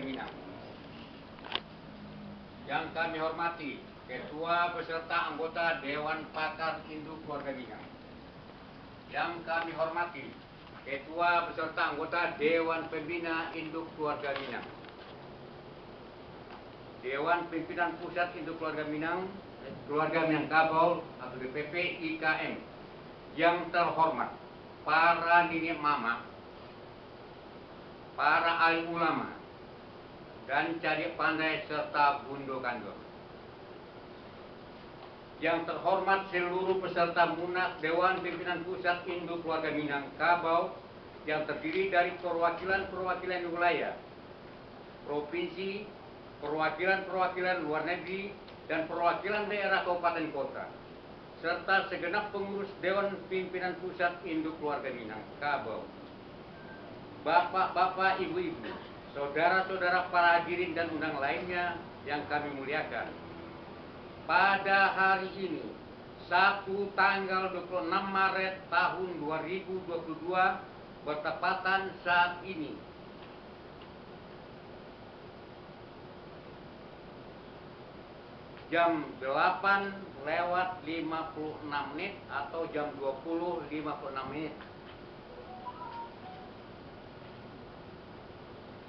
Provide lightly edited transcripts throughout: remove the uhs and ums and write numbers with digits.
Minang. Yang kami hormati Ketua beserta anggota Dewan Pakar Induk Keluarga Minang. Yang kami hormati Ketua beserta anggota Dewan Pembina Induk Keluarga Minang. Dewan Pimpinan Pusat Induk Keluarga Minang Kabau atau DPP IKM. Yang terhormat para nenek mama, para alim ulama, dan cadik pandai serta bundo kandor. Yang terhormat seluruh peserta Munas Dewan Pimpinan Pusat Induk Keluarga Minang Kabau yang terdiri dari perwakilan-perwakilan wilayah, provinsi, perwakilan-perwakilan luar negeri, dan perwakilan daerah kabupaten kota, serta segenap pengurus Dewan Pimpinan Pusat Induk Keluarga Minang Kabau. Bapak-bapak, ibu-ibu, saudara-saudara para hadirin dan undang lainnya yang kami muliakan. Pada hari ini, Sabtu tanggal 26 Maret tahun 2022, bertepatan saat ini jam 8:56 atau jam 20:56.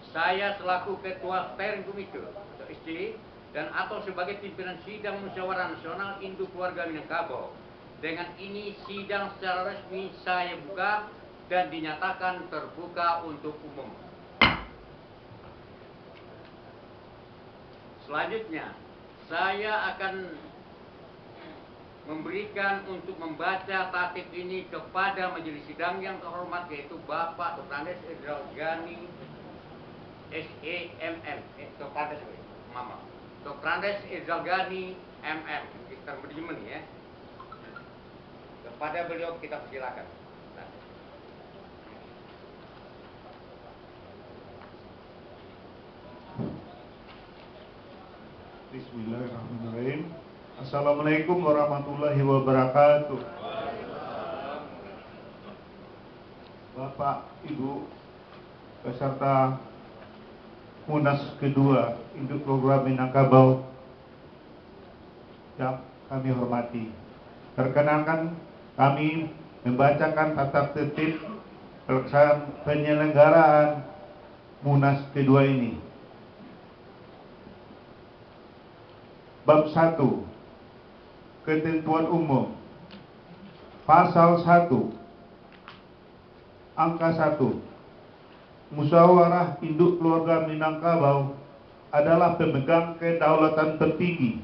Saya selaku Ketua Steering Komite atau SC dan atau sebagai pimpinan sidang musyawarah nasional Induk Keluarga Minang Kabau. Dengan ini sidang secara resmi saya buka dan dinyatakan terbuka untuk umum. Selanjutnya, saya akan memberikan untuk membaca tatip ini kepada majelis sidang yang terhormat, yaitu Bapak Dr. Andes Irzal Ghani SEMM, kepada Mama Dr. Andes Irzal Ghani MM, Mr. Manajemen ya. Kepada beliau kita persilakan. Bismillahirrahmanirrahim. Assalamualaikum warahmatullahi wabarakatuh. Bapak, Ibu, peserta Munas kedua Induk Keluarga Minang Kabau yang kami hormati. Perkenankan kami membacakan tata tertib pelaksanaan penyelenggaraan Munas kedua ini. Bab 1, Ketentuan Umum. Pasal 1, Angka 1. Musyawarah Induk Keluarga Minang Kabau adalah pemegang kedaulatan tertinggi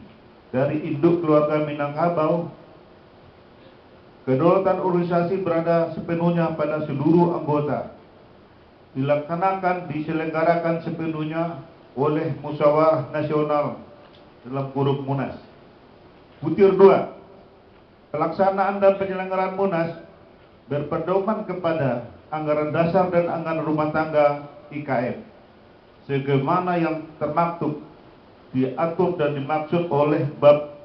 dari Induk Keluarga Minang Kabau. Kedaulatan organisasi berada sepenuhnya pada seluruh anggota. Diselenggarakan sepenuhnya oleh Musyawarah Nasional dalam kurung Munas. Butir 2. Pelaksanaan dan penyelenggaraan Munas berpedoman kepada anggaran dasar dan anggaran rumah tangga IKM sebagaimana yang termaktub, diatur dan dimaksud oleh bab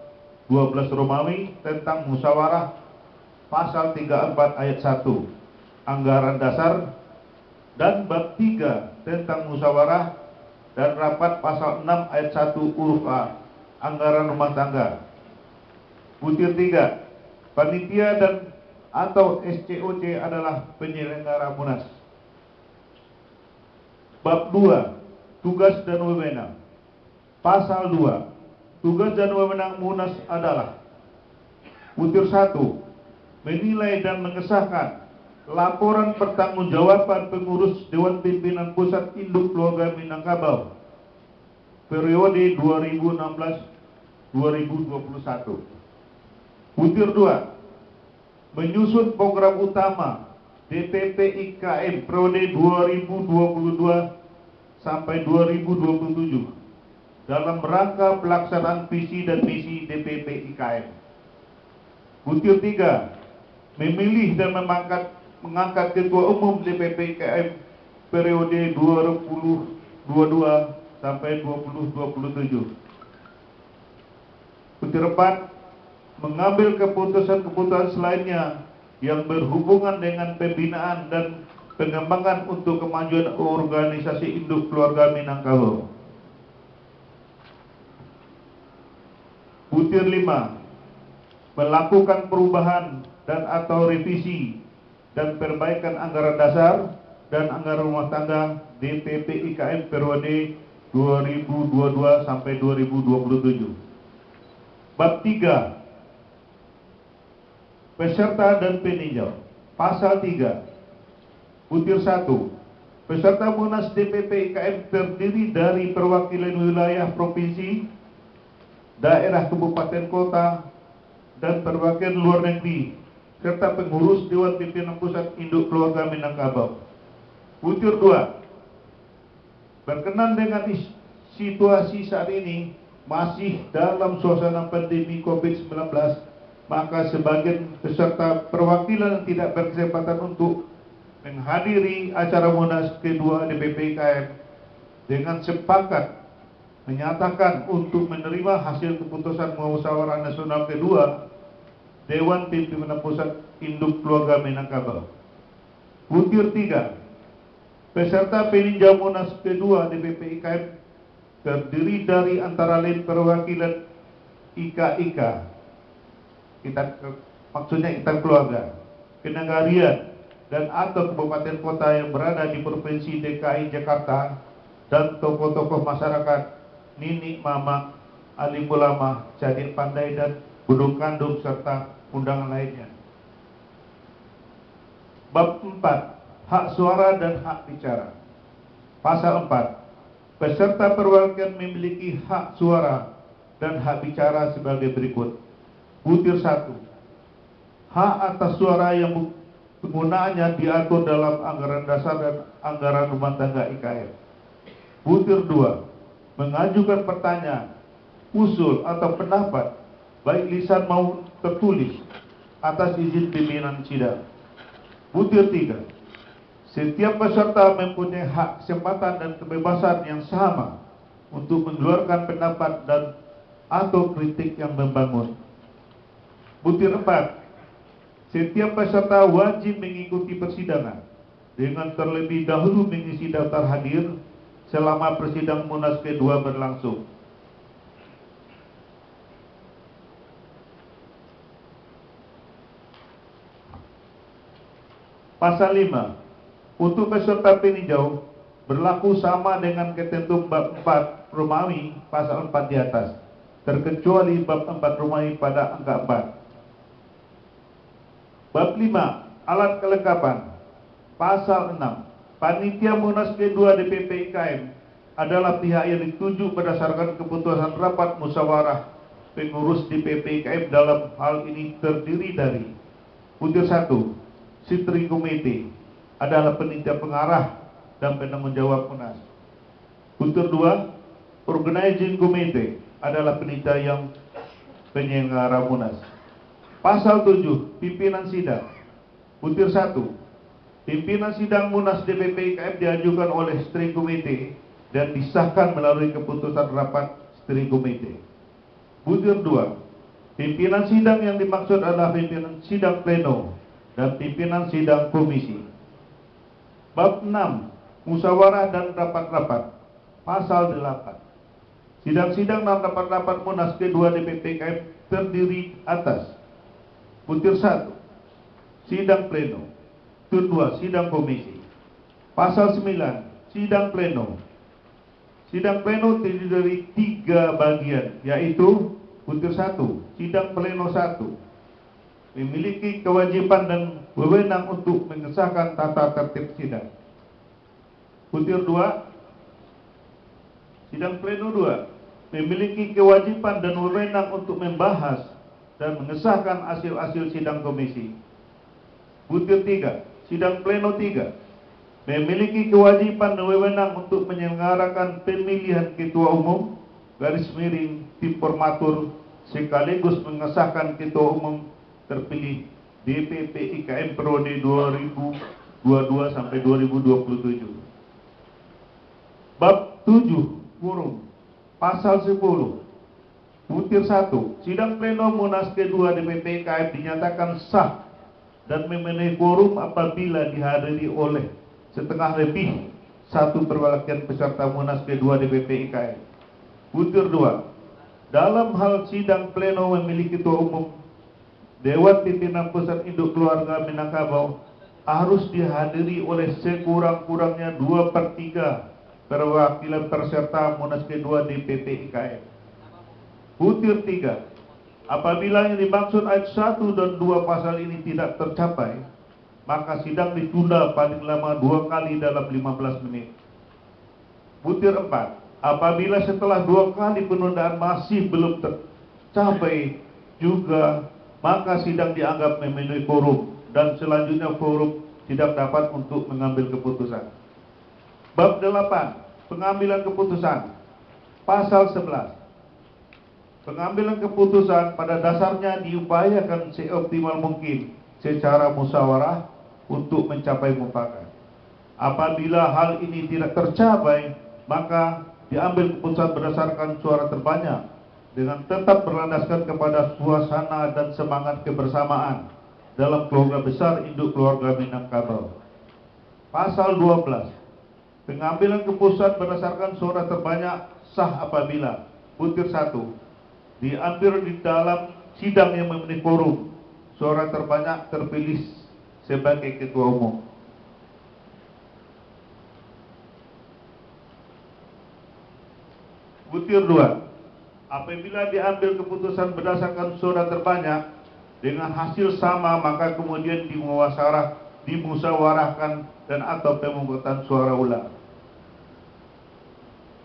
12 Romawi tentang musyawarah pasal 34 ayat 1 anggaran dasar, dan bab 3 tentang musyawarah dan rapat pasal 6 ayat 1 huruf A anggaran rumah tangga. Butir 3. Panitia dan atau SCOC adalah penyelenggara Munas. Bab 2, Tugas dan Wewenang. Pasal 2, Tugas dan wewenang Munas adalah: butir 1, menilai dan mengesahkan laporan pertanggungjawaban pengurus Dewan Pimpinan Pusat Induk Keluarga Minang Kabau periode 2016-2021. Butir 2, menyusun program utama DPP IKM periode 2022 sampai 2027 dalam rangka pelaksanaan visi dan misi DPP IKM. Butir 3, memilih dan mengangkat ketua umum DPP IKM periode 2022 sampai 2027. Butir 4, mengambil keputusan-keputusan selainnya yang berhubungan dengan pembinaan dan pengembangan untuk kemajuan organisasi induk keluarga Minangkabau. Butir 5, melakukan perubahan dan atau revisi dan perbaikan anggaran dasar dan anggaran rumah tangga DPP IKM periode 2022 sampai 2027. Bab 3, peserta dan peninjau. Pasal 3, butir 1, peserta Munas DPP IKM terdiri dari perwakilan wilayah provinsi, daerah kabupaten kota, dan perwakilan luar negeri, serta pengurus Dewan Pimpinan Pusat Induk Keluarga Minangkabau. Butir 2, berkenan dengan situasi saat ini masih dalam suasana pandemi COVID-19, maka sebagian peserta perwakilan tidak berkesempatan untuk menghadiri acara Munas kedua DPP IKM dengan sepakat menyatakan untuk menerima hasil keputusan musyawarah nasional kedua Dewan Pimpinan Pusat Induk Keluarga Minangkabau. Butir 3, peserta peninjau Munas kedua DPP IKM terdiri dari antara lain perwakilan IKIK, maksudnya ikatan keluarga, kenegarian, dan atau kabupaten kota yang berada di Provinsi DKI Jakarta, dan tokoh-tokoh masyarakat, nini mama, alim ulama, cadik pandai, dan gunung kandung, serta undangan lainnya. Bab 4, hak suara dan hak bicara. Pasal 4, peserta perwakilan memiliki hak suara dan hak bicara sebagai berikut. Butir 1, hak atas suara yang penggunaannya diatur dalam anggaran dasar dan anggaran rumah tangga IKM. Butir 2, mengajukan pertanyaan, usul atau pendapat baik lisan maupun tertulis atas izin pimpinan sidang. Butir 3, setiap peserta mempunyai hak, kesempatan, dan kebebasan yang sama untuk mengeluarkan pendapat dan atau kritik yang membangun. Butir 4, setiap peserta wajib mengikuti persidangan dengan terlebih dahulu mengisi daftar hadir selama persidangan Munas kedua berlangsung. Pasal 5, untuk peserta peninjau berlaku sama dengan ketentuan bab 4 Romawi pasal 4 di atas, terkecuali bab 4 Romawi pada angka 4. Bab 5, alat kelengkapan. Pasal 6, panitia Munas kedua DPP IKM adalah pihak yang ditunjuk berdasarkan keputusan rapat musyawarah pengurus DPP IKM. Dalam hal ini terdiri dari butir 1, Steering Committee adalah panitia pengarah dan penanggung jawab Munas. Butir 2, Organizing Committee adalah panitia yang penyelenggara Munas. Pasal 7, pimpinan sidang. Butir 1, pimpinan sidang Munas DPP IKM diajukan oleh Steering Committee dan disahkan melalui keputusan rapat Steering Committee. Butir 2, pimpinan sidang yang dimaksud adalah pimpinan sidang pleno dan pimpinan sidang komisi. Bab 6, musyawarah dan rapat-rapat. Pasal 8, sidang-sidang dan rapat-rapat Munas kedua DPP IKM terdiri atas butir 1, sidang pleno. Butir 2, sidang komisi. Pasal 9, sidang pleno. Sidang pleno terdiri dari 3 bagian, yaitu butir 1, sidang pleno 1 memiliki kewajiban dan wewenang untuk mengesahkan tata tertib sidang. Butir 2, sidang pleno 2 memiliki kewajiban dan wewenang untuk membahas dan mengesahkan hasil-hasil sidang komisi. Butir 3, sidang pleno 3 memiliki kewajiban dan wewenang untuk menyelenggarakan pemilihan ketua umum garis miring tim formatur sekaligus mengesahkan ketua umum terpilih DPP IKM periode 2022 sampai 2027. Bab 7, quorum. Pasal 10, butir 1, sidang pleno Munas kedua DPP IKM dinyatakan sah dan memenuhi quorum apabila dihadiri oleh setengah lebih 1 perwakilan peserta Munas kedua DPP IKN. Butir 2. Dalam hal sidang pleno memiliki ketua umum, Dewan Pimpinan Pusat Induk Keluarga Minangkabau harus dihadiri oleh sekurang-kurangnya 2/3 perwakilan peserta Munas kedua DPP IKN. Butir 3. Apabila yang dimaksud ayat 1 dan 2 pasal ini tidak tercapai, maka sidang ditunda paling lama 2 kali dalam 15 menit. Butir 4. Apabila setelah 2 kali penundaan masih belum tercapai juga, maka sidang dianggap memenuhi quorum dan selanjutnya quorum tidak dapat untuk mengambil keputusan. Bab 8. Pengambilan keputusan. Pasal 11. Pengambilan keputusan pada dasarnya diupayakan seoptimal mungkin secara musyawarah untuk mencapai mufakat. Apabila hal ini tidak tercapai, maka diambil keputusan berdasarkan suara terbanyak dengan tetap berlandaskan kepada suasana dan semangat kebersamaan dalam keluarga besar induk keluarga Minangkabau. Pasal 12. Pengambilan keputusan berdasarkan suara terbanyak sah apabila butir 1. Diambil di dalam sidang yang memenuhi quorum, suara terbanyak terpilih sebagai ketua umum. Butir 2. Apabila diambil keputusan berdasarkan suara terbanyak dengan hasil sama, maka kemudian dimusyawarahkan dan atau pemungutan suara ulang.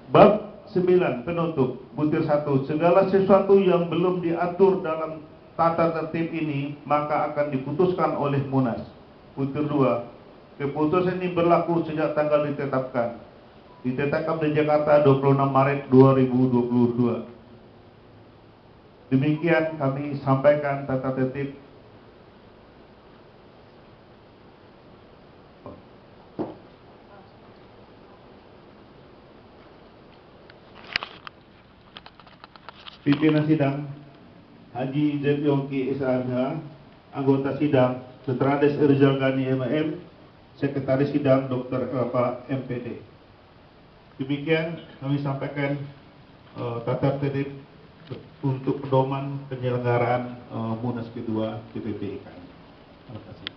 Bab 9. Penutup. Butir 1. Segala sesuatu yang belum diatur dalam tata tertib ini maka akan diputuskan oleh Munas. Butir 2. Keputusan ini berlaku sejak tanggal ditetapkan di Jakarta 26 Maret 2022. Demikian kami sampaikan tata tertib. Pimpinan sidang Haji Z. Yongki SAH, anggota sidang Dr. Andes Rizal Ghani MM, Sekretaris Sidang Dr. Elva MPD. Demikian kami sampaikan tata tertib untuk pedoman penyelenggaraan Munas kedua DPP IKN. Terima kasih.